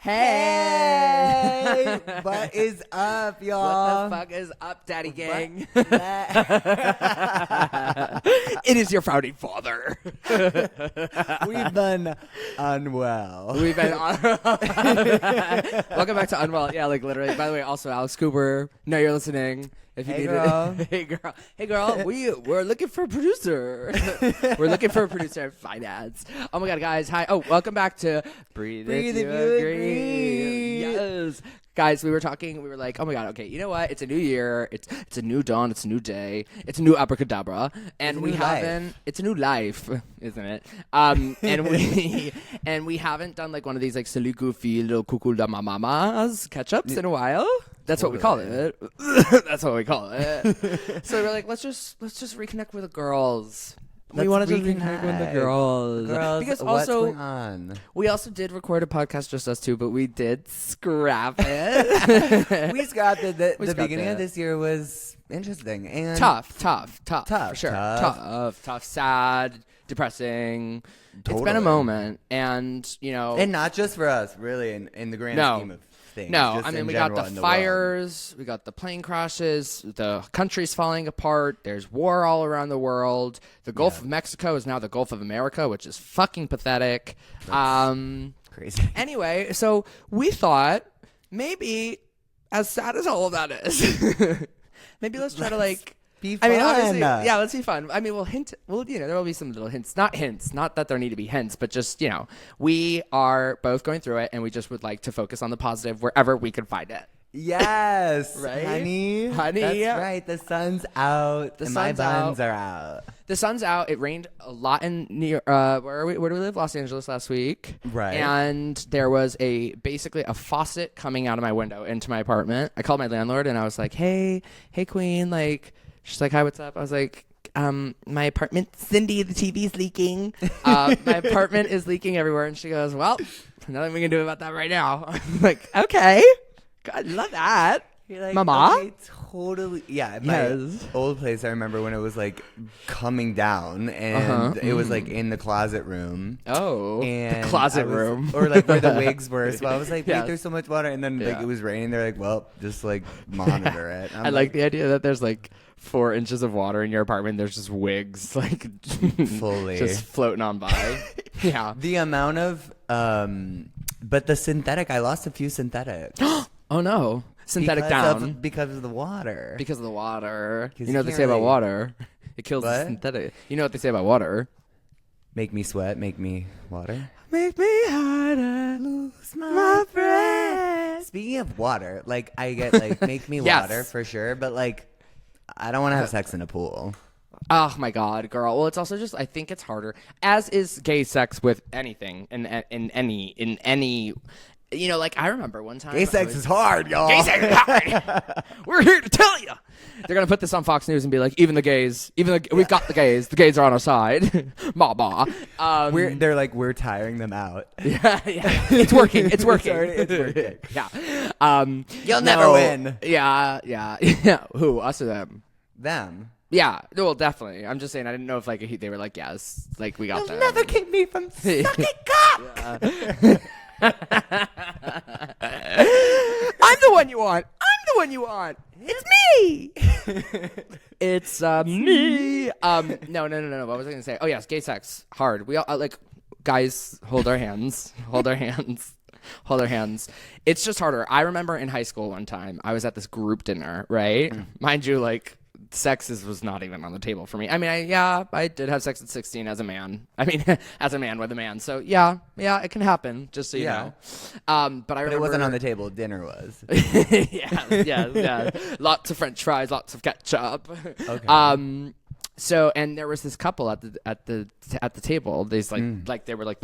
Hey! What is up, y'all? What the fuck is up, Daddy Gang? It is your founding father. We've been unwell. Welcome back to Unwell. Yeah, like literally. By the way, also Alex Cooper. No, you're listening. If you Hey, need girl. it. Hey girl. We're looking for a producer. We're looking for a producer at finance. Oh my god, guys. Hi. Oh, welcome back to Breathe If You Agree. Yes. Guys, we were talking, we were like, oh my god, okay, you know what? It's a new year, it's a new dawn, it's a new day, it's a new abracadabra, and it's a new life, isn't it? And we haven't done like one of these like silly goofy little coocoo da mamamas catch-ups in a while. That's what we call it. That's what we call it. So we're like, let's just reconnect with the girls. We wanted to reconnect with the girls. Because what's going on? We also did record a podcast, just us two, but we did scrap it. We scrapped it. The beginning of this year was interesting and tough, for sure. Tough, sad, depressing. Totally. It's been a moment, and and not just for us, really, in the grand scheme of things. No, just I mean, in we got general the in fires, we got the plane crashes, the country's falling apart, there's war all around the world. The Gulf of Mexico is now the Gulf of America, which is fucking pathetic. Crazy. Anyway, so we thought maybe, as sad as all of that is, maybe let's try to like be fun. I mean, honestly, yeah, let's be fun. I mean, we'll hint. Well, there will be some little hints. Not that there need to be hints, but just we are both going through it, and we just would like to focus on the positive wherever we can find it. Yes, right, honey. That's right. The sun's out. My buns are out. The sun's out. It rained a lot in where do we live? Los Angeles last week. Right. And there was basically a faucet coming out of my window into my apartment. I called my landlord and I was like, hey queen, like. She's like, hi, what's up? I was like, my apartment, Cindy, the TV's leaking. My apartment is leaking everywhere. And she goes, well, nothing we can do about that right now. I'm like, okay. God, love that. You're like, Mama? Okay, totally. Yeah, my old place, I remember when it was like coming down and it was like in the closet room. Oh, and the closet room. Or like where the wigs were. So I was like, wait, there's so much water. And then like it was raining. They're like, well, just like monitor it. I like the idea that there's like 4 inches of water in your apartment. There's just wigs like fully just floating on by. Yeah. The amount of, but the synthetic, I lost a few synthetics. Oh no. Synthetic because of the water. Because of the water. You know you what they say about water? It kills the synthetic. You know what they say about water? Make me sweat, make me water. Make me harder, lose my breath. Speaking of water, like I get like make me water for sure, but like I don't want to have sex in a pool. Oh my god, girl. Well, it's also just I think it's harder, as is gay sex with anything in any. Like I remember one time. Gay sex is hard, y'all. Gay sex is hard. We're here to tell you. They're gonna put this on Fox News and be like, we've got the gays. The gays are on our side. Ma. They're like we're tiring them out. Yeah. It's working. It's working. It's working. Yeah. You'll never win. Yeah. Who? Us or them? Them. Yeah. Well, definitely. I'm just saying. I didn't know if like they were like, yes, like we got them. You'll never keep me from sucking cock. I'm the one you want. It's me. It's me. No. What was I gonna say? Oh yes, gay sex hard. We all like guys hold our hands. It's just harder. I remember in high school one time I was at this group dinner, right? Mind you, like sex was not even on the table for me. I mean, I did have sex at 16 as a man. I mean, as a man with a man. So yeah, it can happen. Just so you know. But I remember it wasn't on the table. Dinner was. yeah. Lots of French fries, lots of ketchup. Okay. So and there was this couple at the table. These like they were like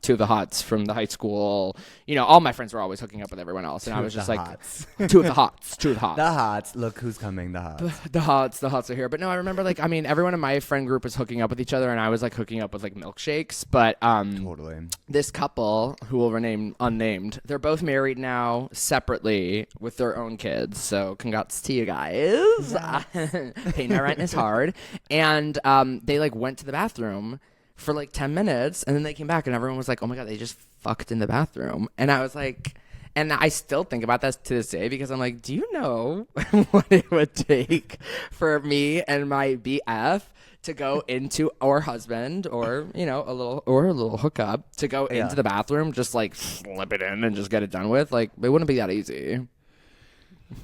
two of the hots from the high school. All my friends were always hooking up with everyone else, and I was just like two of the hots. The hots. Look who's coming. The hots. The hots are here. But no, I remember everyone in my friend group was hooking up with each other, and I was like hooking up with like milkshakes. But totally. This couple who will remain unnamed, they're both married now separately with their own kids. So congrats to you guys. Paying my rent is hard. And they like went to the bathroom for like 10 minutes and then they came back and everyone was like, oh my God, they just fucked in the bathroom. And I was like, And I still think about that to this day because I'm like, do you know what it would take for me and my BF to go into, or husband, or a little hookup to go into the bathroom, just like slip it in and just get it done with? Like, it wouldn't be that easy.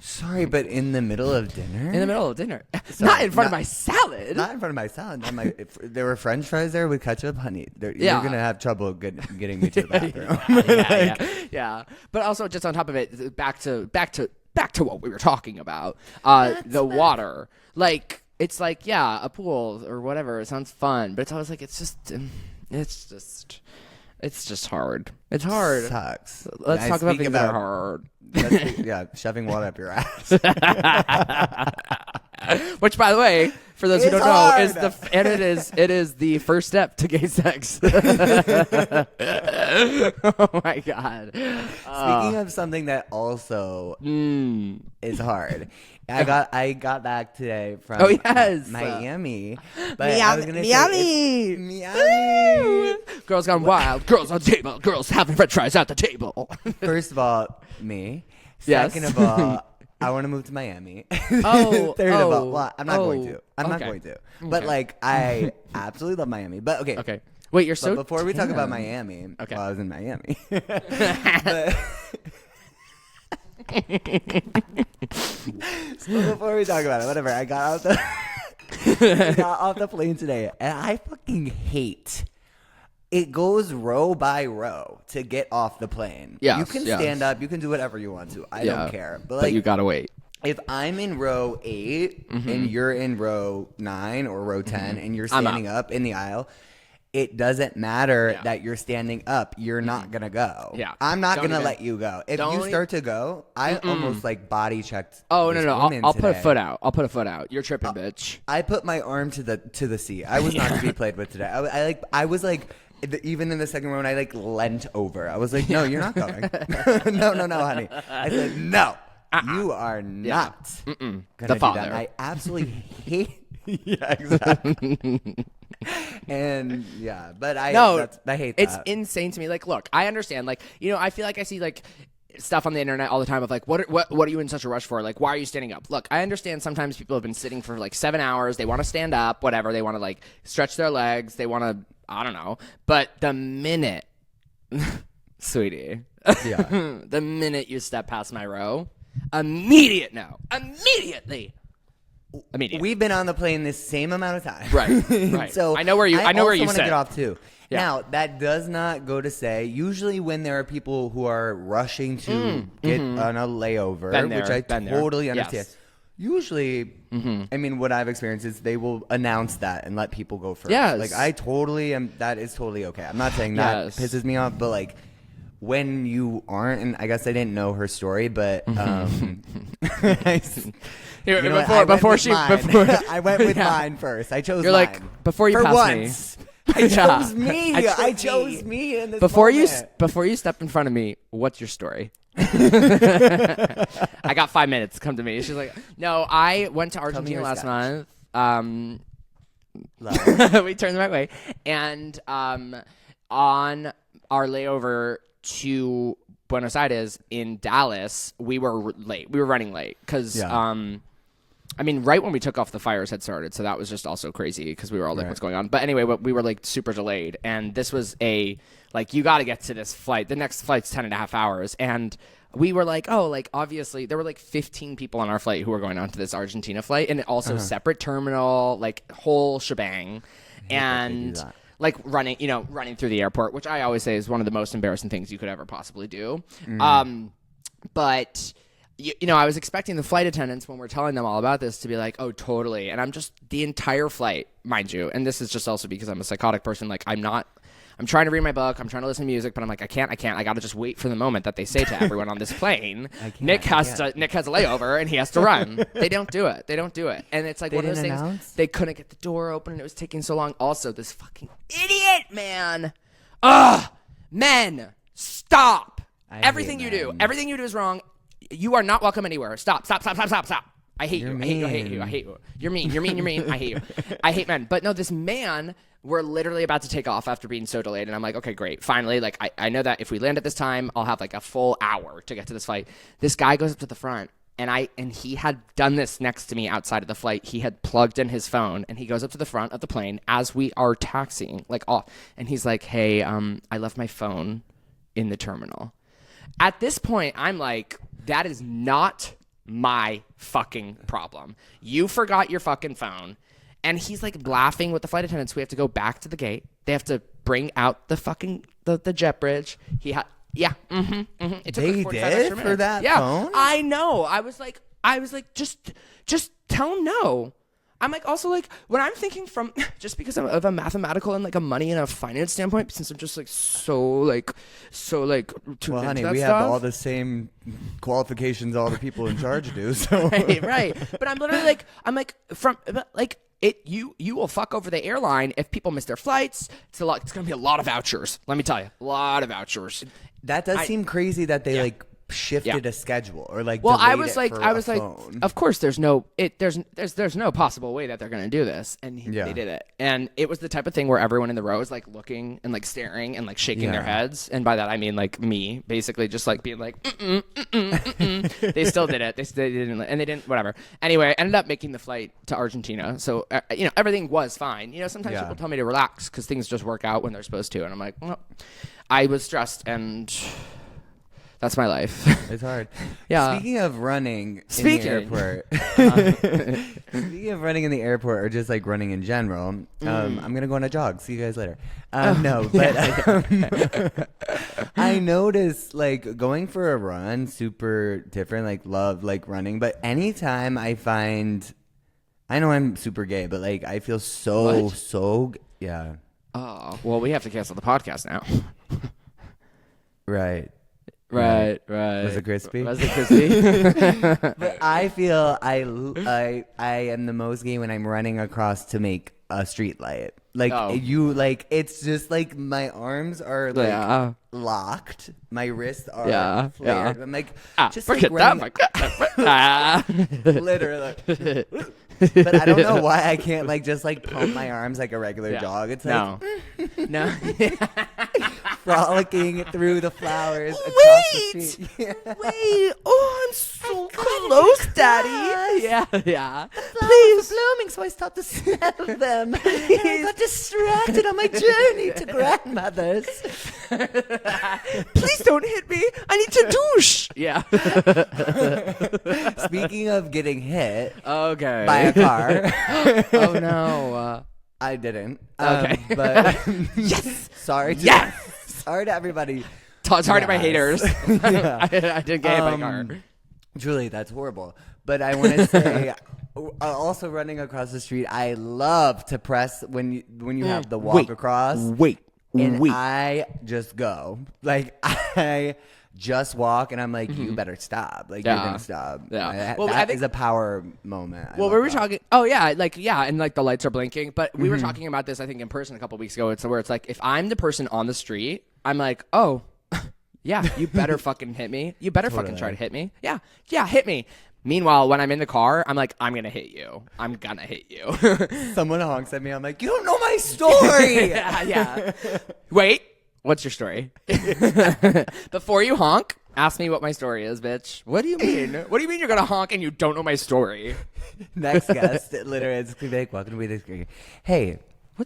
Sorry, but in the middle of dinner? In the middle of dinner. Not in front of my salad. Not in front of my salad. If there were French fries there with ketchup, honey, you're going to have trouble getting me to the bathroom. Yeah. But also, just on top of it, back to what we were talking about. The water. Like, it's like, yeah, a pool or whatever. It sounds fun. But it's always like, it's just hard. It's hard. Sucks. Let's talk about things that are hard. Shoving water up your ass. Which, by the way, for those who don't know, it is the first step to gay sex. Oh my God. Speaking of something that also is hard. I got back today from Miami. But I was gonna say Miami. Girls gone wild. Girls on the table. Girls having French fries at the table. First of all, me. Yes. Second of all, I want to move to Miami. Oh. Third of all, well, I'm not going to. Not going to. But like, I absolutely love Miami. But okay. Okay. Wait, you're so. Before we talk about Miami, okay. Well, I was in Miami. So before we talk about it, whatever, I got off the plane today, and I fucking hate. It goes row by row to get off the plane. Yes, you can stand up, you can do whatever you want to. I don't care, but you gotta wait. If I'm in row 8 and you're in row 9 or row 10 and you're standing up in the aisle, it doesn't matter that you're standing up. You're not going to go. Yeah. I'm not going to let you go. If you start to go, I almost like body checked. Oh, no. I'll put a foot out. You're tripping, bitch. I put my arm to the seat. I was not to be played with today. I was like, even in the second row, I like leant over. I was like, no, you're not going. No, honey. I said, no. You are not gonna the do father. that. I absolutely hate. Yeah, exactly. And but I hate that. It's insane to me. Like, look, I understand. Like, I feel like I see like stuff on the internet all the time of like, what are you in such a rush for? Like, why are you standing up? Look, I understand sometimes people have been sitting for like 7 hours. They want to stand up, whatever. They want to like stretch their legs. They want to, I don't know. But the minute, sweetie, the minute you step past my row, immediately. We've been on the plane the same amount of time. Right. So I know where you I sit. want to get off too. Yeah. Now, that does not go to say, usually when there are people who are rushing to get on a layover, which I totally understand. Yes. Usually, I mean, what I've experienced is they will announce that and let people go first. Yes. Like, that is totally okay. I'm not saying that pisses me off, but like, when you aren't, and I guess I didn't know her story, but I went with mine first. I chose. You're mine. like, before you for pass once, me. I chose me. I chose me in this before moment. Before you step in front of me, what's your story? I got 5 minutes. Come to me. She's like, no, I went to Argentina last month. We turned the right way, and on our layover to Buenos Aires in Dallas, we were late. We were running late because, I mean, right when we took off, the fires had started, so that was just also crazy because we were all like, what's going on? But anyway, we were like super delayed, and this was you got to get to this flight. The next flight's 10.5 hours, and we were like, obviously, there were like 15 people on our flight who were going on to this Argentina flight, and also separate terminal, like whole shebang, and like running through the airport, which I always say is one of the most embarrassing things you could ever possibly do. But I was expecting the flight attendants, when we're telling them all about this, to be like, oh, totally. And I'm just, the entire flight, mind you, and this is just also because I'm a psychotic person, like I'm trying to read my book, I'm trying to listen to music, but I'm like, I can't. I got to just wait for the moment that they say to everyone on this plane, Nick has a layover and he has to run. They don't do it. And it's like one of those things, they couldn't get the door open and it was taking so long. Also, this fucking idiot, man. Ugh, men, stop. Everything you do is wrong. You are not welcome anywhere. Stop. I hate you. I hate you. I hate you. I hate you. You're mean. You're mean. You're mean. I hate you. I hate men. But no, this man, we're literally about to take off after being so delayed. And I'm like, okay, great. Finally, like, I know that if we land at this time, I'll have like a full hour to get to this flight. This guy goes up to the front. And he had done this next to me outside of the flight. He had plugged in his phone, and he goes up to the front of the plane as we are taxiing, like off. And he's like, hey, I left my phone in the terminal. At this point, I'm like, that is not my fucking problem. You forgot your fucking phone. And he's like laughing with the flight attendants. We have to go back to the gate. They have to bring out the fucking the jet bridge. Yeah. It took They like 45 did extra minutes. for that phone? I know. I was like, just tell him no. I'm like, also like, when I'm thinking from, just because of a mathematical and like a money and a finance standpoint, since I'm just like so tuned Well, into honey, that we stuff. have all the same qualifications all the people in charge do. So right. But I'm literally like, you will fuck over the airline if people miss their flights. It's going to be a lot of vouchers. Let me tell you, a lot of vouchers. that does seem crazy that they like shifted a schedule or like. Well, delayed it for a like, phone. of course, there's no possible way that they're going to do this, and they did it, and it was the type of thing where everyone in the row is like looking and like staring and like shaking their heads, and by that I mean like me, basically just like being like, They still did it. They didn't, and they didn't. Whatever. Anyway, I ended up making the flight to Argentina, so everything was fine. Sometimes people tell me to relax because things just work out when they're supposed to, and I'm like, well, I was stressed and. That's my life. It's hard. Yeah. Speaking of running in the airport, speaking of running in the airport or just like running in general, I'm gonna go on a jog. See you guys later. No, but I noticed like going for a run, super different. Like love like running, but anytime I know I'm super gay, but like I feel so yeah. Oh well, we have to cancel the podcast now. Right. Right. Was it crispy? But I feel I am the most gay when I'm running across to make a street light. Like it's just like my arms are like locked, my wrists are flared. I'm like, just like running, literally. But I don't know why I can't like just like pump my arms like a regular dog. It's like no. frolicking through the flowers across the street. Wait! Oh, I'm so close, Daddy. Yeah. Please, blooming, so I stopped to smell them. I got distracted on my journey to grandmother's. Please don't hit me. I need to douche. Yeah. Speaking of getting hit, by a car. Oh no. I didn't. Okay. But yes. Sorry to everybody. Sorry to my haters. I didn't get hit by a car. Truly, that's horrible. But I want to say, also running across the street, I love to press when you have the walk across. Wait. I just go. Like, I just walk, and I'm like, you better stop. Like, you're going to stop. Yeah. That is a power moment. Well, we were talking. Oh, yeah. And like the lights are blinking. But we were talking about this, I think, in person a couple weeks ago. It's where it's like, if I'm the person on the street, I'm like, oh, yeah, you better fucking hit me. You better fucking try to hit me. Yeah, hit me. Meanwhile, when I'm in the car, I'm like, I'm going to hit you. I'm going to hit you. Someone honks at me. I'm like, you don't know my story. Yeah. Wait, what's your story? Before you honk, ask me what my story is, bitch. What do you mean? What do you mean you're going to honk and you don't know my story? Next guest, literally, it's going to be like, welcome to the screen. Hey.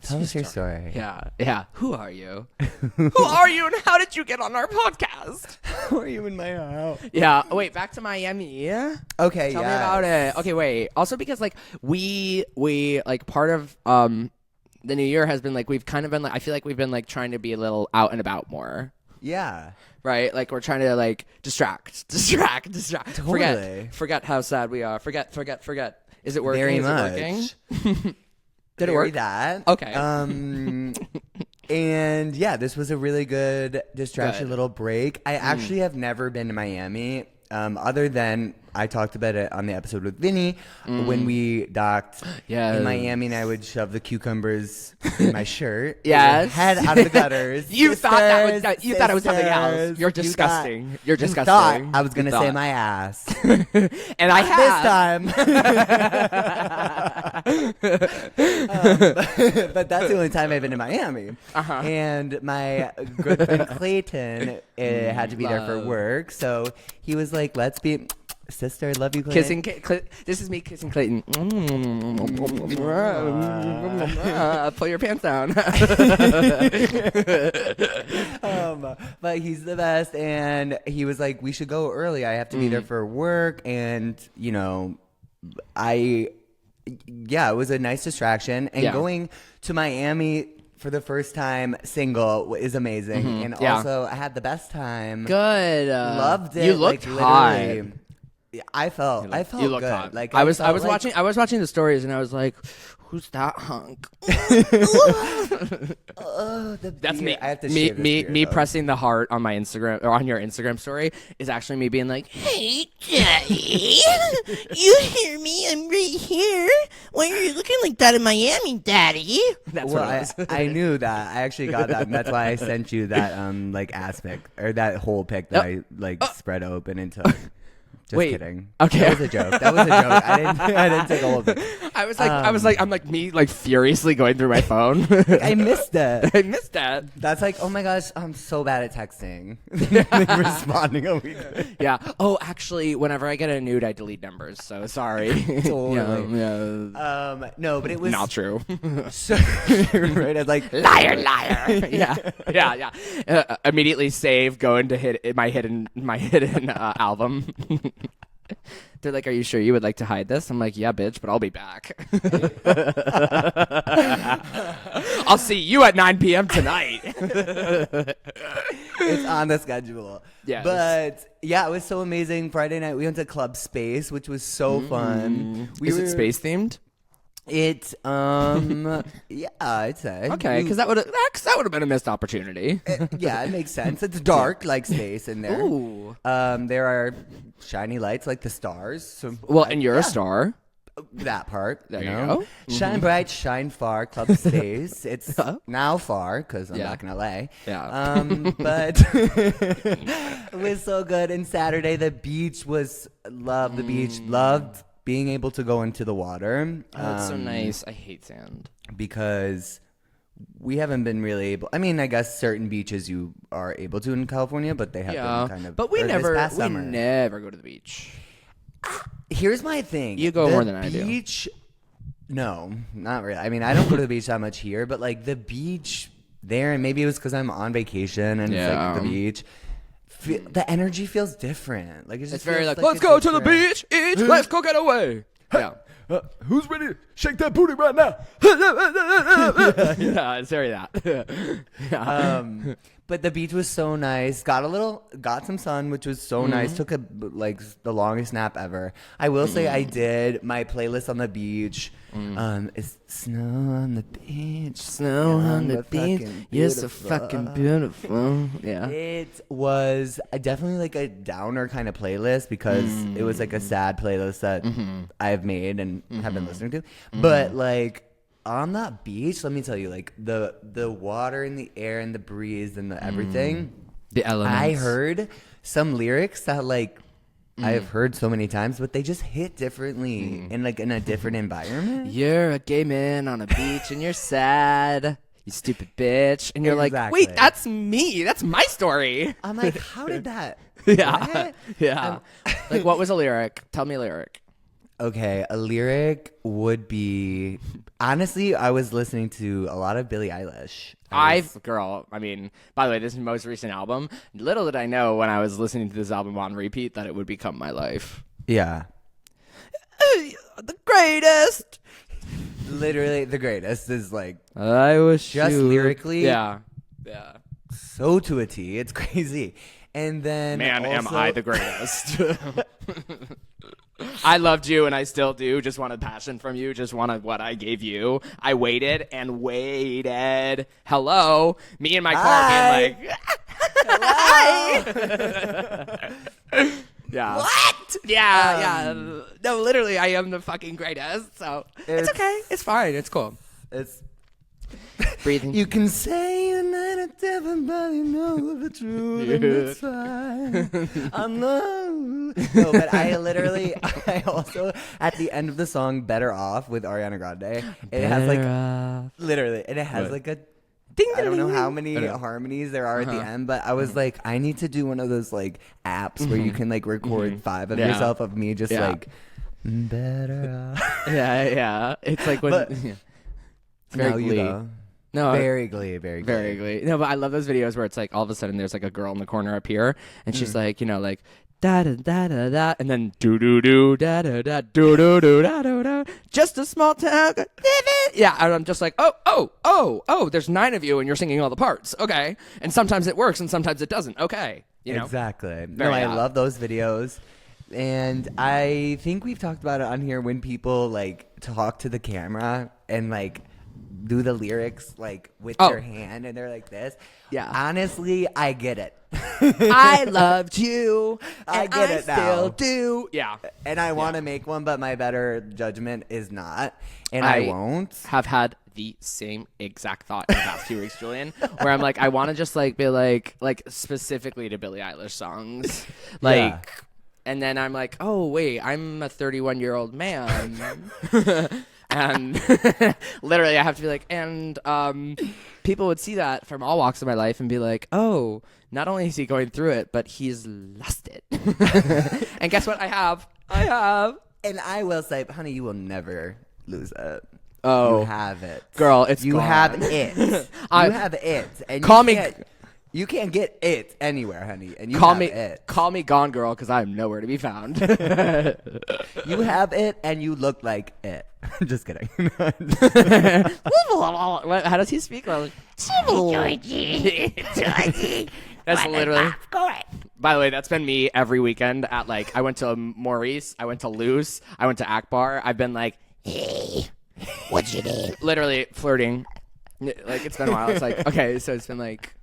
Tell us your story. Yeah. Who are you? Who are you, and how did you get on our podcast? How are you in my house? Yeah. Wait, back to Miami. Okay. Tell me about it. Okay, wait. Also, because like we like part of the new year has been like we've kind of been like I feel like we've been like trying to be a little out and about more. Yeah. Right. Like we're trying to like distract. Totally. Forget how sad we are. Forget. Is it working? Very Is much. It working? Did it work? That. Okay. And yeah, this was a really good distraction little break. I actually have never been to Miami, other than I talked about it on the episode with Vinny when we docked in Miami, and I would shove the cucumbers in my shirt. Yes. Head out of the gutters. You thought it was something else. You're disgusting. You're disgusting. Thought I was gonna say my ass, and I have this time. But that's the only time I've been in Miami. And my good friend Clayton had to be there for work, so he was like, "Let's be." Sister, I love you, Clayton. This is me kissing Clayton. Pull your pants down. But he's the best, and he was like, we should go early. I have to be there for work, and, you know, it was a nice distraction. And going to Miami for the first time single is amazing. And also, I had the best time. Good. Loved it. You looked hot. I felt you looked good. hot. Like I was watching the stories, and I was like, "Who's that hunk?" That's me. I have to shave this beard, me though. pressing the heart on my Instagram or on your Instagram story is actually me being like, "Hey, Daddy, you hear me? I'm right here. Why are you looking like that in Miami, Daddy?" That's what it was. I knew that. I actually got that, and that's why I sent you that like ass pic or that whole pic that I like spread open into. Just kidding. Okay, that was a joke. I didn't take all of it. I'm furiously going through my phone. I missed that. I missed that. That's like, oh my gosh, I'm so bad at texting. Like responding a week. Yeah. Oh, actually, whenever I get a nude, I delete numbers. So sorry. Totally. Yeah. No, but it was not true. So, right? I was like, liar. Yeah. Immediately save. Go into my hidden album. They're like, "Are you sure you would like to hide this?" I'm like, "Yeah, bitch, but I'll be back." I'll see you at 9 p.m. tonight. It's on the schedule. Yes. But yeah, it was so amazing. Friday night we went to Club Space, which was so fun. Is it space themed? It yeah, I'd say. Okay, because that would have been a missed opportunity. It makes sense. It's dark like space in there. Ooh. There are shiny lights like the stars. So and you're a star. That part. There you go. Shine bright, shine far, Club Space. It's now far because I'm back in LA. Yeah. But it was so good. And Saturday, the beach was the beach. Loved being able to go into the water. Oh, that's so nice. I hate sand. Because we haven't been really able. I mean, I guess certain beaches you are able to in California, but they have been kind of. But we never go to the beach. Here's my thing. You go more than I do. Beach, no, not really. I mean, I don't go to the beach that much here, but like the beach there, and maybe it was because I'm on vacation and it's like the beach. The energy feels different. Like it's very like let's go to the beach. Let's go get away. Yeah. Who's ready to shake that booty right now? Yeah, it's very that. Yeah. But the beach was so nice. Got some sun, which was so nice. Took the longest nap ever. I will say I did my playlist on the beach. Is snow on the beach. Snow on the beach. You're so fucking beautiful. Yeah. It was definitely like a downer kind of playlist because it was like a sad playlist that I've made and have been listening to. But like on that beach, let me tell you, like the water and the air and the breeze and the everything. The elements. I heard some lyrics that like I've heard so many times, but they just hit differently in a different environment. You're a gay man on a beach and you're sad. You stupid bitch. And you're like, Exactly. wait, that's me. That's my story. I'm like, how did that? Yeah. What? Yeah. Like, what was a lyric? Tell me a lyric. Okay, a lyric would be, honestly, I was listening to a lot of Billie Eilish. I mean, by the way, this is my most recent album. Little did I know when I was listening to this album on repeat that it would become my life. Yeah. The greatest. Literally, the greatest is like, I wish just lyrically. Yeah. So to a T. It's crazy. And then Man, also, am I the greatest. I loved you and I still do. Just wanted passion from you. Just wanted what I gave you. I waited and waited. Hello. Me in my car being like, Hi. Yeah. What? Yeah. No, literally, I am the fucking greatest. So it's okay. It's fine. It's cool. It's Breathing. You can say you're not a different, but you know the truth, and it's fine. I know. No, but I also, at the end of the song Better Off with Ariana Grande, it has like, literally, and it has like a, I don't know how many harmonies there are at the end, but I was like, I need to do one of those like apps where you can like record 5 of yourself of me just like, better off. Yeah. It's like when... But, it's very no, you Glee. go. No, Very Glee. No, but I love those videos where it's like all of a sudden there's like a girl in the corner up here, and she's like, like da da da da da, and then do do do da da da do do do da da da. Just a small town. Yeah, and I'm just like, oh. There's 9 of you, and you're singing all the parts. Okay, and sometimes it works, and sometimes it doesn't. Okay, Exactly. Very I love those videos. And I think we've talked about it on here when people like talk to the camera and like do the lyrics like with their hand and they're like this. Yeah. Honestly, I get it. I loved you. I get it now. Still do. Yeah. And I want to make one, but my better judgment is not. And I won't. Have had the same exact thought in the past few weeks, Julian, where I'm like, I want to just like be like specifically to Billie Eilish songs. And then I'm like, oh, wait, I'm a 31-year-old man. And literally I have to be like, and people would see that from all walks of my life and be like, oh, not only is he going through it, but he's lost it. And guess what? I have. And I will say, honey, you will never lose it. Oh. You have it. Girl, it's You gone. have it. You have it. And Call me... You can't get it anywhere, honey. And you Call have me it. Call me gone, girl, because I'm nowhere to be found. You have it, and you look like it. Just kidding. How does he speak? Like, that's literally. By the way, that's been me every weekend at like, I went to Maurice, I went to Luce, I went to Akbar. I've been like, hey, what's your name? Literally flirting. Like, it's been a while. It's like, okay, so it's been like,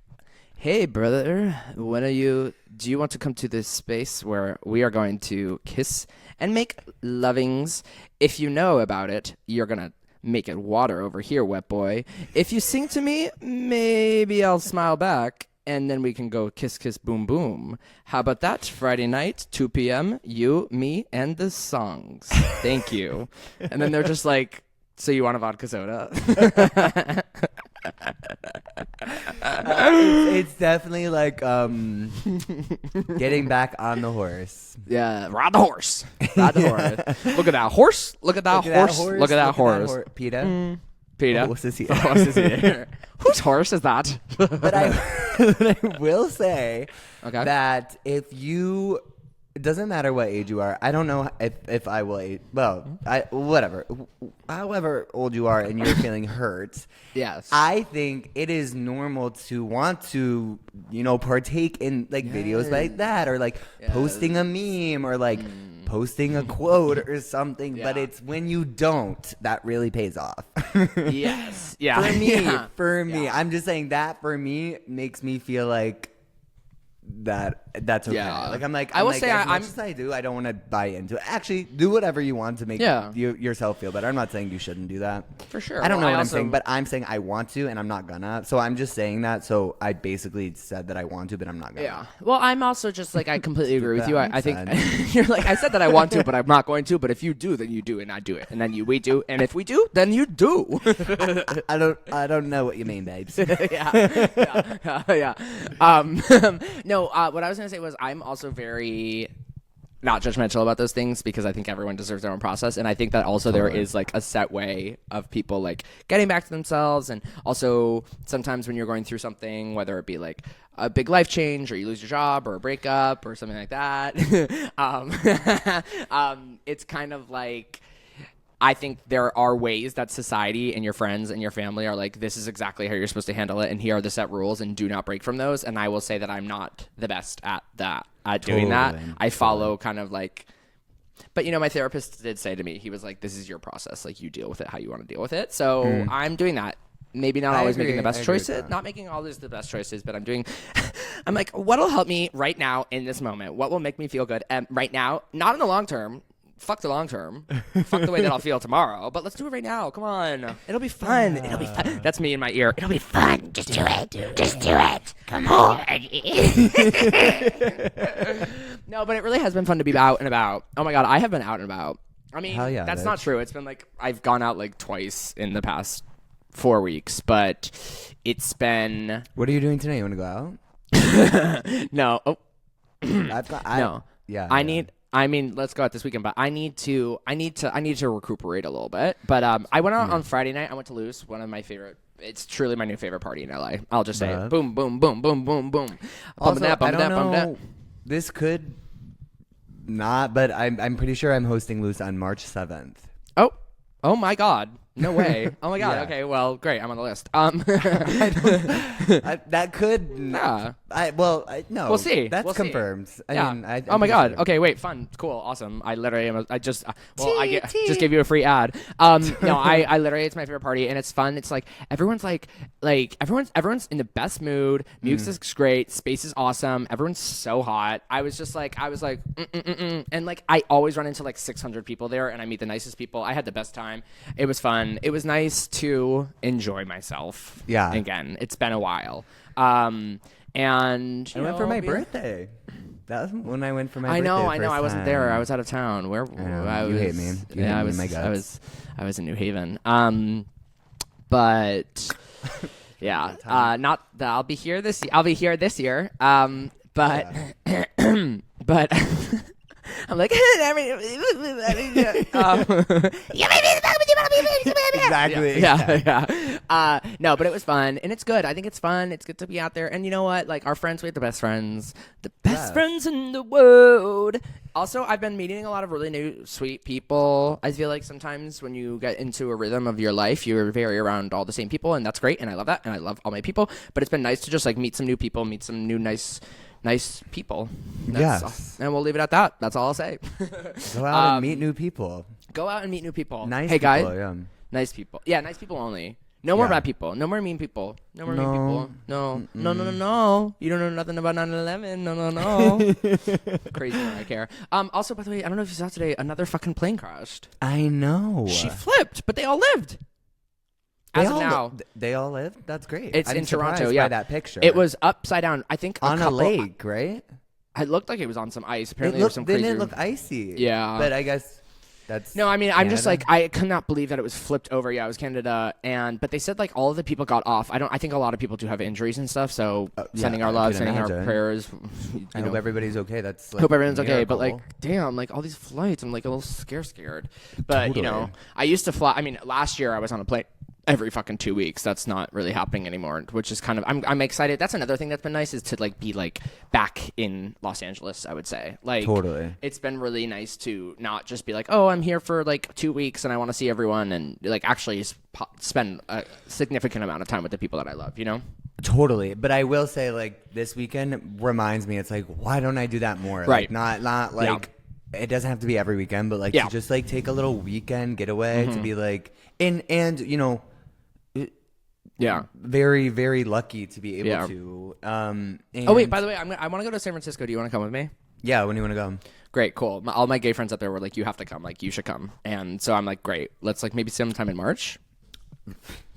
hey, brother, do you want to come to this space where we are going to kiss and make lovings? If you know about it, you're going to make it water over here, wet boy. If you sing to me, maybe I'll smile back, and then we can go kiss, kiss, boom, boom. How about that? Friday night, 2 p.m., you, me, and the songs. Thank you. And then they're just like, so you want a vodka soda? It's definitely like getting back on the horse. Yeah, ride the horse. Ride the horse. Look at that horse. Look at that horse. Look at that horse. PETA. PETA. Horse is here. Horse is here. Whose horse is that? But I will say that if you... It doesn't matter what age you are. I don't know if I will age. Well, whatever. However old you are and you're feeling hurt. Yes. I think it is normal to want to, partake in like videos like that, or like posting a meme, or like posting a quote or something. Yeah. But it's when you don't that really pays off. Yes. Yeah. For me, I'm just saying that for me makes me feel like that's okay. Yeah. Like I'm like, I will like, say as much as I do, I don't want to buy into it. Actually, do whatever you want to make yourself feel better. I'm not saying you shouldn't do that. For sure. I don't know what I'm saying, but I'm saying I want to, and I'm not gonna. So I'm just saying that. So I basically said that I want to, but I'm not gonna. Yeah. Well, I'm also just like, I completely agree with you. I think sense. you're like, I said that I want to, but I'm not going to. But if you do, then you do, and I do it, and then we do, and if we do, then you do. I don't know what you mean, babes. Yeah. No. What I was gonna say was I'm also very not judgmental about those things, because I think everyone deserves their own process, and I think that also there is like a set way of people like getting back to themselves, and also sometimes when you're going through something, whether it be like a big life change, or you lose your job, or a breakup, or something like that, it's kind of like, I think there are ways that society and your friends and your family are like, this is exactly how you're supposed to handle it, and here are the set rules, and do not break from those. And I will say that I'm not the best at doing that. I follow kind of like, but my therapist did say to me, he was like, this is your process. Like, you deal with it how you want to deal with it. So I'm doing that. maybe not I always agree. making the I best agree with choices, that. not making always the best choices, but I'm doing, I'm like, what'll help me right now in this moment? What will make me feel good right now? Not in the long term. Fuck the long term. Fuck the way that I'll feel tomorrow. But let's do it right now. Come on. It'll be fun. It'll be fun. That's me in my ear. It'll be fun. Just do it. Just do it. Come on. No, but it really has been fun to be out and about. Oh my God, I have been out and about. I mean, Hell yeah, that's bitch. not true. It's been like I've gone out like twice in the past 4 weeks, but it's been What are you doing tonight? You want to go out? no. Oh, No. Yeah. I need. I mean, let's go out this weekend, but I need to recuperate a little bit. But I went out on Friday night. I went to Loose, one of my favorite. It's truly my new favorite party in LA. I'll just say it. Boom, boom, boom, boom, boom, boom. Also, Bump I that, don't bump that. know. This could not, but I'm pretty sure I'm hosting Loose on March 7th. Oh my God. No way. Oh my God. Yeah. Okay. Well, great. I'm on the list. That could. Yeah. No. We'll see. That's We'll see. confirmed. Yeah. I'm Oh my pretty God. sure. Okay. Wait. Fun. Cool. Awesome. I literally am. Just gave you a free ad. No. I literally, it's my favorite party, and it's fun. It's like everyone's everyone's in the best mood. Music's great. Space is awesome. Everyone's so hot. I was like, and like I always run into like 600 people there, and I meet the nicest people. I had the best time. It was fun. It was nice to enjoy myself. Yeah. Again, it's been a while. And I went for my birthday. That was when I went for my birthday. I know. I wasn't there. I time. was out of town. Where I You was, hate me. You hate I me in was. my guts. I was in New Haven. But yeah. Not that I'll be here this year. But but. I'm like, Exactly. Yeah. No, but it was fun, and it's good. I think it's fun. It's good to be out there, and you know what? Like our friends, we have the best friends friends in the world. Also, I've been meeting a lot of really new, sweet people. I feel like sometimes when you get into a rhythm of your life, you're very around all the same people, and that's great, and I love that, and I love all my people. But it's been nice to just like meet some new people, meet some new nice people. Yes. And we'll leave it at that. That's all I'll say. Go out and meet new people. Go out and meet new people. Nice hey, people, guys. yeah. Nice people. Yeah, nice people only. No more Yeah. bad people. No more mean people. No more mean No. people. No. No. You don't know nothing about 9/11. No. Crazy when I care. Also, by the way, I don't know if you saw today, another fucking plane crashed. I know. She flipped, but they all lived. They As all of now. they all live. That's great. It's I'm in Toronto, surprised yeah. By that picture. It was upside down. I think on a lake, right? It looked like it was on some ice. Apparently, there was some Didn't crazy. it look icy? Yeah. But I guess that's. No, I mean, I'm just Canada. like, I could not believe that it was flipped over. Yeah, it was Canada, but they said like all of the people got off. I think a lot of people do have injuries and stuff. So sending our I love, can sending our imagine. prayers. I hope everybody's okay. That's like Hope everyone's okay, but miracle. like, damn, like all these flights, I'm like a little scared. But you know, Totally. I used to fly. I mean, last year I was on a plane every fucking 2 weeks. That's not really happening anymore, which is kind of I'm excited. That's another thing that's been nice is to like be like back in Los Angeles. I would say like Totally. It's been really nice to not just be like, oh, I'm here for like 2 weeks and I want to see everyone, and like actually spend a significant amount of time with the people that I love. You know. Totally, but I will say like this weekend reminds me. It's like, why don't I do that more? Right. Like, not like it doesn't have to be every weekend, but like Yeah. to just like take a little weekend getaway to be like and you know. Yeah. Very, very lucky to be able Yeah. to. Oh wait, by the way, I want to go to San Francisco. Do you want to come with me? Yeah, when do you want to go? Great, cool. All my gay friends up there were like, you have to come. Like, you should come. And so I'm like, great. Let's like maybe sometime in March.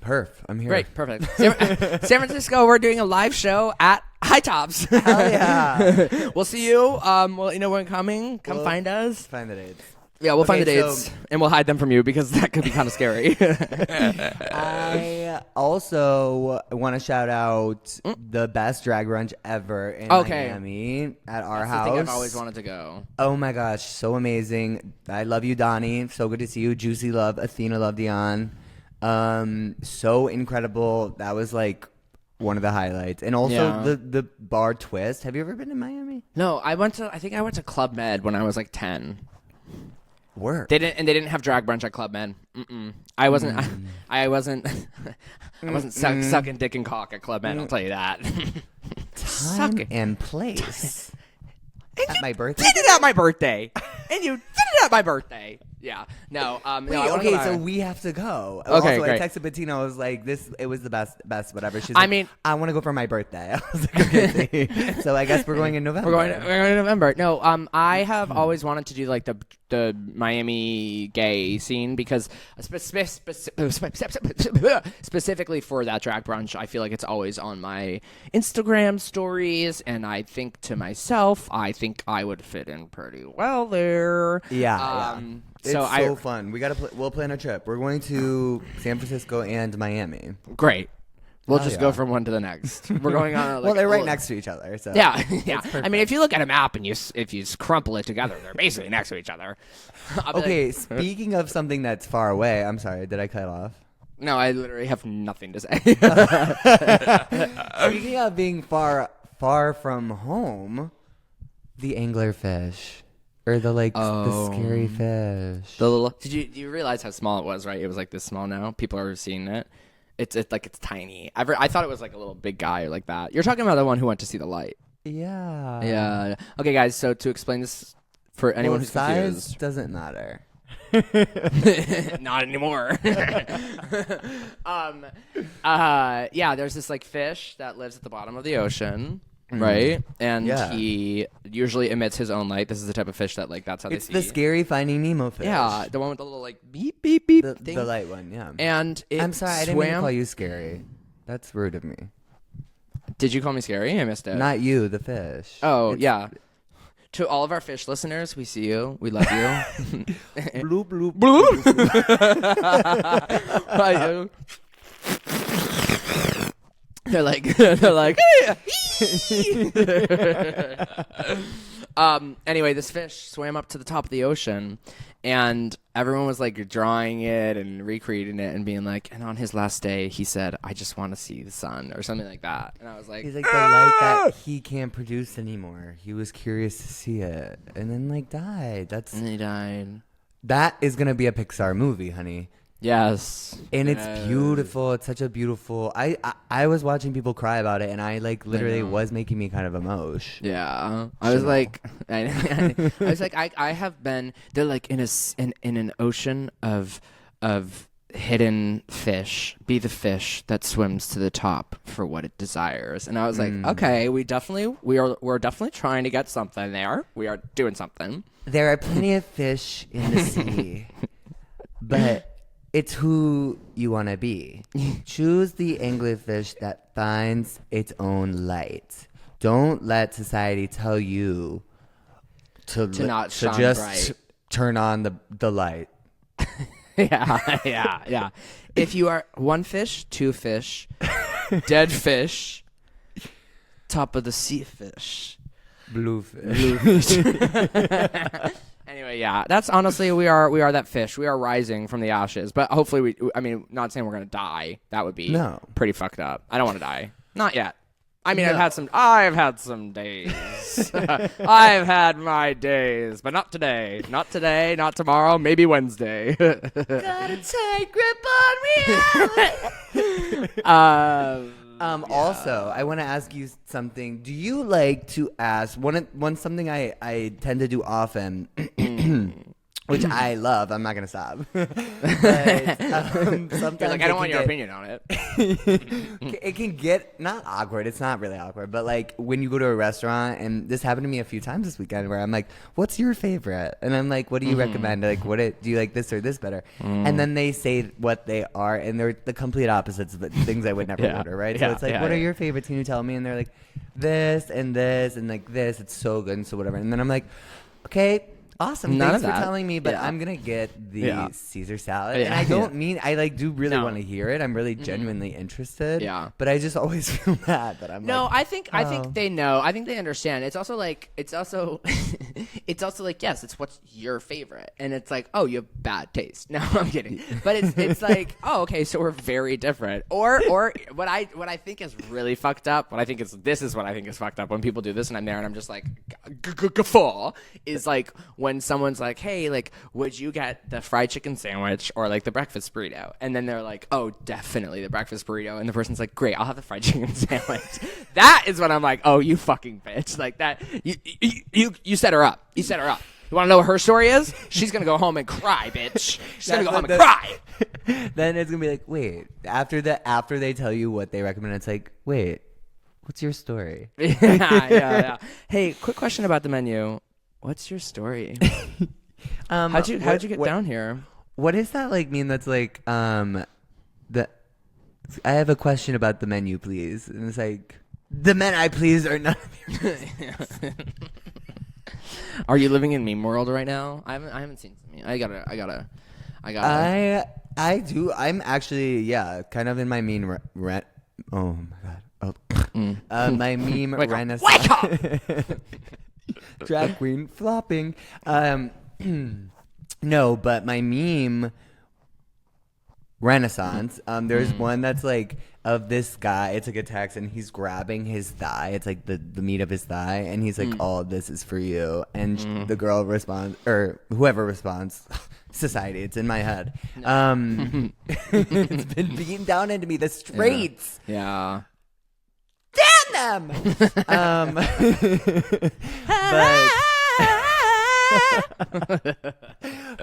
Perf, I'm here. Great, perfect. San Francisco, we're doing a live show at High Tops. Hell yeah. We'll see you. Well, you know when coming. Come find us. Find the dates. Yeah, we'll find the Okay, dates so- and we'll hide them from you because that could be kind of scary. I also want to shout out the best drag brunch ever in Miami at our That's house. the thing I've always wanted to go. Oh my gosh, so amazing. I love you, Donnie. So good to see you. Juicy love, Athena love, Dion. So incredible. That was like one of the highlights. And also the bar Twist. Have you ever been to Miami? No, I think I went to Club Med when I was like 10. Work. They didn't have drag brunch at Club Med. I wasn't I wasn't sucking dick and cock at Club Med, I'll tell you that. Time and place. At my birthday? Did it at my birthday. And you did it at my birthday. Yeah. No. No. Wait, I wanna okay, go so back. we have to go. Okay, Also, great. I texted Bettina. I was like, it was the best, whatever. She's I like, mean- I want to go for my birthday. I was like, okay. So I guess we're going in November. We're going in November. No, I have always wanted to do like the Miami gay scene because specifically for that drag brunch, I feel like it's always on my Instagram stories, and I think to myself, I think I would fit in pretty well there. Yeah. It's So so fun. We'll plan a trip. We're going to San Francisco and Miami. Great. We'll Oh, just yeah. go from one to the next. We're going on. Well, they're right next to each other. So Yeah, yeah. I mean, if you look at a map and if you crumple it together, they're basically next to each other. I'll be Okay, like, speaking of something that's far away, I'm sorry, did I cut off? no, I literally have nothing to say. Speaking of being far from home, the anglerfish. Or the scary fish. The little. Do you realize how small it was? Right, it was like this small now. People are seeing it. It's tiny. I thought it was like a little big guy like that. You're talking about the one who went to see the light. Yeah. Yeah. Okay, guys. So to explain this for anyone who's size confused, doesn't matter. not anymore. Yeah. There's this like fish that lives at the bottom of the ocean. Right, and Yeah. he usually emits his own light. This is the type of fish that like that's how It's they see. the scary Finding Nemo fish. Yeah, the one with the little like beep beep beep thing. The light one, yeah. And it I'm sorry, I didn't mean to call you scary. That's rude of me. Did you call me scary? I missed it. Not you, the fish. Oh, yeah. To all of our fish listeners, we see you. We love you. Bloop, bloop. They're like, anyway, this fish swam up to the top of the ocean, and everyone was like drawing it and recreating it and being like, and on his last day, he said, I just want to see the sun or something like that. And I was like, He's like the light that he can't produce anymore. He was curious to see it, and then died. and he died. That is gonna be a Pixar movie, honey. Yes. And it's beautiful. It's such a beautiful. I was watching people cry about it, and I literally was making me kind of emotion. Yeah, I was like, I have been. They're like in an ocean of hidden fish. Be the fish that swims to the top for what it desires. And I was like, okay, we're definitely trying to get something there. We are doing something. There are plenty of fish in the sea, but it's who you want to be. Choose the anglerfish that finds its own light. Don't let society tell you to not shine just bright. turn on the light. Yeah. If you are one fish, two fish, dead fish, top of the sea fish. Blue fish. Anyway, yeah, that's honestly we are that fish. We are rising from the ashes, but hopefully not saying we're gonna die. That would be pretty fucked up. I don't want to die. Not yet. I mean, I've had some days. I've had my days, but not today. Not today, not tomorrow, maybe Wednesday. Got a tight grip on reality. Also, I want to ask you something. Do you like to ask something I tend to do often, which I love. I'm not gonna stop. But, sometimes You're like, I don't want your opinion on it. It can get not awkward. It's not really awkward, but when you go to a restaurant, and this happened to me a few times this weekend, where I'm like, "What's your favorite?" And I'm like, "What do you recommend? Do you like this or this better?" And then they say what they are, and they're the complete opposites of the things I would never order, right? So it's like, "What are your favorites? Can you tell me?" And they're like, "This and this and this. It's so good and so whatever." And then I'm like, "Okay." Awesome. Thanks for telling me, but I'm going to get the Caesar salad. And I don't mean, I do really want to hear it. I'm really genuinely interested. Yeah. But I just always feel bad that I'm I think they know. I think they understand. It's also yes, it's what's your favorite. And it's like, oh, you have bad taste. No, I'm kidding. But it's like, oh, okay, so we're very different. Or what I think is really fucked up, this is what I think is fucked up when people do this and I'm there and I'm just like guffaw is like when someone's like, hey, would you get the fried chicken sandwich or the breakfast burrito? And then they're like, oh, definitely the breakfast burrito. And the person's like, great, I'll have the fried chicken sandwich. That is when I'm like, oh, you fucking bitch. Like that. You set her up. You set her up. You want to know what her story is? She's going to go home and cry, bitch. She's going to go home and cry. Then it's going to be like, wait, after they tell you what they recommend, it's like, wait, what's your story? Yeah. Hey, quick question about the menu. What's your story? How'd you get down here? What does that like mean? That's like I have a question about the menu, please. And it's like, the men I please are none of your business. Are you living in meme world right now? I haven't seen something. I gotta. I do. I'm actually kind of in my meme rent. Oh my god. My meme renaissance. Wake up! Drag queen flopping. No, but my meme renaissance. There's one that's like of this guy. It's like a text, and he's grabbing his thigh. It's like the meat of his thigh, and he's like, "All this is for you." And the girl responds, or whoever responds, society. It's in my head. It's been beaten down into me. The streets. Yeah. Damn them.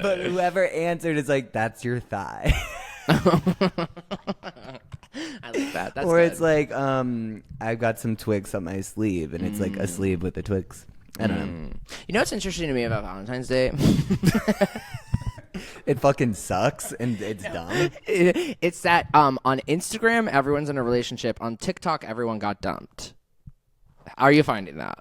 But whoever answered is like, "That's your thigh." I like that. That's or good. it's like, I've got some twigs up my sleeve, and it's like a sleeve with the twigs. I don't know. You know what's interesting to me about Valentine's Day? It fucking sucks, and it's dumb. It's that on Instagram, everyone's in a relationship. On TikTok, everyone got dumped. Are you finding that?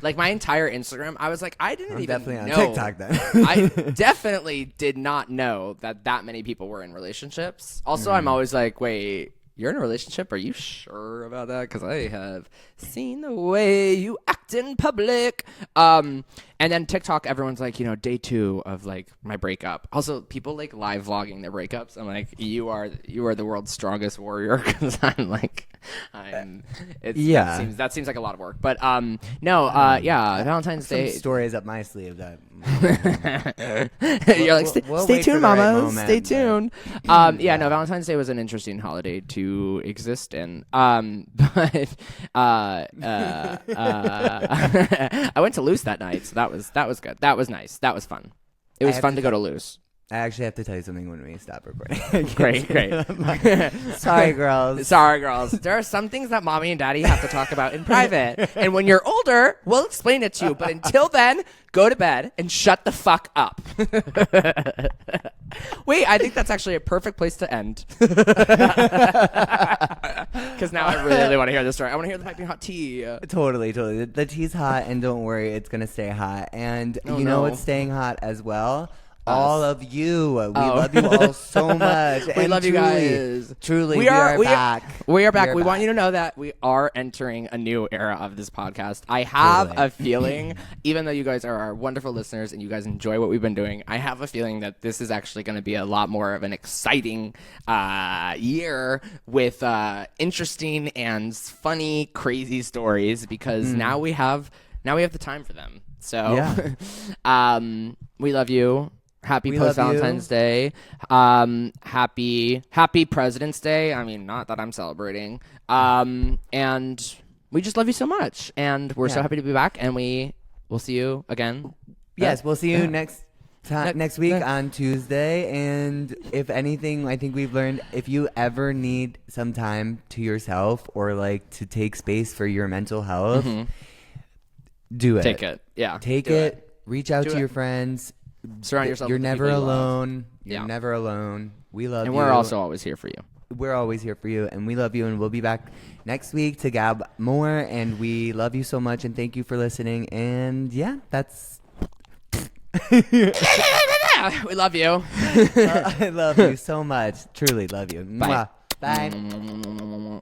Like my entire Instagram, I was like, I didn't even definitely know. on TikTok then. I definitely did not know that many people were in relationships. Also, I'm always like, wait, you're in a relationship? Are you sure about that? Because I have seen the way you act in public. And then TikTok, everyone's like, day 2 of like my breakup. Also, people like live vlogging their breakups. I'm like, you are the world's strongest warrior, because that seems like a lot of work. But Valentine's Day. Some stories up my sleeve that. You're like, stay tuned, mama. Stay tuned. Valentine's Day was an interesting holiday to exist in. But I went to Loose that night, so that was good. That was nice. That was fun. It was fun to go to Loose. I actually have to tell you something when we stop recording. Great. Sorry, girls. There are some things that mommy and daddy have to talk about in private. And when you're older, we'll explain it to you. But until then, go to bed and shut the fuck up. Wait, I think that's actually a perfect place to end. Because now I really want to hear this story. I want to hear the piping hot tea. Totally. The tea's hot, and don't worry, it's going to stay hot. And what's staying hot as well? All of you. We love you all so much. We love you guys. Truly, we are back. We are back. We want you to know that we are entering a new era of this podcast. I have a feeling, even though you guys are our wonderful listeners and you guys enjoy what we've been doing, I have a feeling that this is actually going to be a lot more of an exciting year with interesting and funny, crazy stories, because now we have the time for them. So we love you. Happy post-Valentine's Day. Happy President's Day. I mean, not that I'm celebrating. And we just love you so much. And we're so happy to be back. And we'll see you again. Yes, we'll see you next week on Tuesday. And if anything, I think we've learned, if you ever need some time to yourself or like to take space for your mental health, do it. Take it. Yeah. Take it. Reach out to your friends. Surround yourself. You're with never people alone. You You're never alone. We love you. And we're also always here for you. We're always here for you, and we love you, and we'll be back next week to gab more, and we love you so much, and thank you for listening, and that's... We love you. I love you so much. Truly love you. Bye. Mwah. Bye.